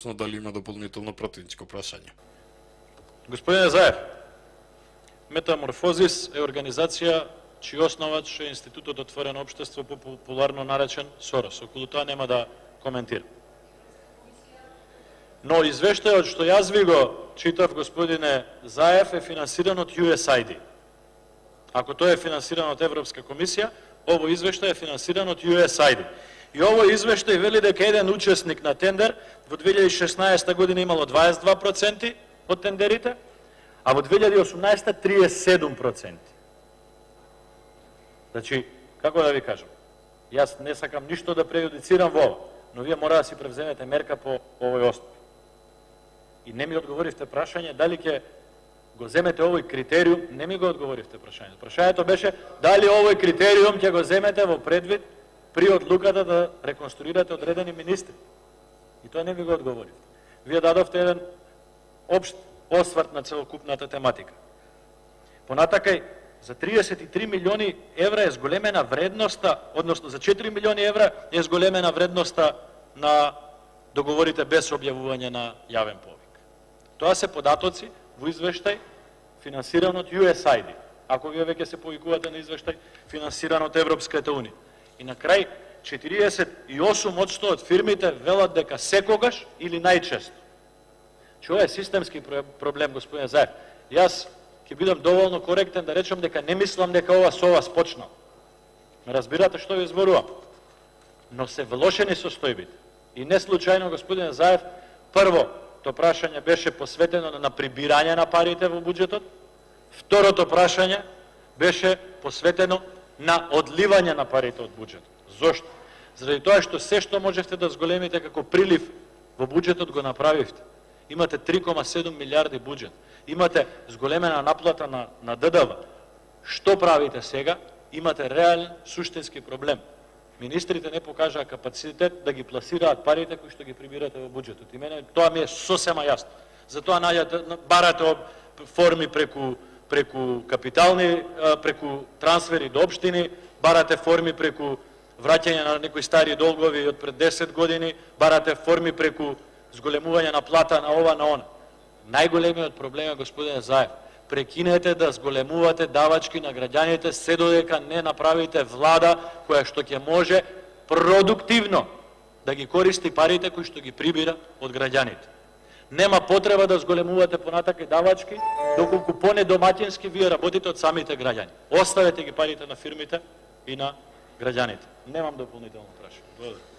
Дали има дополнително противничко прашање? Господине Заев, Метаморфозис е организација чиј основач е Институтот Отворено општество, популарно наречен Сорос. Околу тоа нема да коментирам. Но извештајот што јас ви го читав, господине Заев, е финансиран од USAID. Ако тој е финансиран од Европска комисија, овој извештај е финансиран од USAID. И овој извештај вели дека еден учесник на тендер во 2016 година имало 22% од тендерите, а во 2018 37%. Значи, како да ви кажам, јас не сакам ништо да прејудицирам во ова, но вие мора да си превземете мерка по овој основ. И не ми одговоривте прашање дали ќе го земете овој критериум, не ми го одговоривте прашањето. Прашањето беше дали овој критериум ќе го земете во предвид при одлуката да реконструирате одредени министри. И тоа не ми го одговоривте. Вие дадовте еден општ осврт на целокупната тематика. Понатакај, за 33 милиони евра е зголемена вредноста, односно за 4 милиони евра е зголемена вредноста на договорите без објавување на јавен повик. Тоа се податоци во извештај финансиран од USAID. Ако вие веќе се повикувате на извештај финансиран од Европската унија. И на крај 48% од фирмите велат дека секогаш или најчесто. Ова е системски проблем, господин Заев. Јас ќе бидам доволно коректен да речам дека не мислам дека ова со вас почнал. Разбирате што ви зборувам? Но се влошени состојбите. И не случајно, господин Заев, прво, то прашање беше посветено на прибирање на парите во буџетот. Второто прашање беше посветено на одливање на парите од буџетот. Зошто? Заради тоа што се што можевте да зголемите како прилив во буџетот го направивте. Имате 3,7 милиарди буџет. Имате зголемена наплата на ДДВ. Што правите сега? Имате реален, суштински проблем. Министрите не покажаа капацитет да ги пласираат парите кои што ги прибирате во буџетот. И мене тоа ми е сосема јасно. Затоа барате форми преку капитални, преку трансфери до општини, барате форми преку враќање на некои стари долгови од пред 10 години, барате форми преку зголемување на плата на ова, на она. Најголемиот проблем е, господине Заев, прекинете да зголемувате давачки на граѓаните се додека не направите влада која што ќе може продуктивно да ги користи парите кои што ги прибира од граѓаните. Нема потреба да зголемувате понатака давачки, доколку понедомаќински вие работите од самите граѓани. Оставете ги парите на фирмите и на граѓаните. Немам дополнително прашање. Благодарам.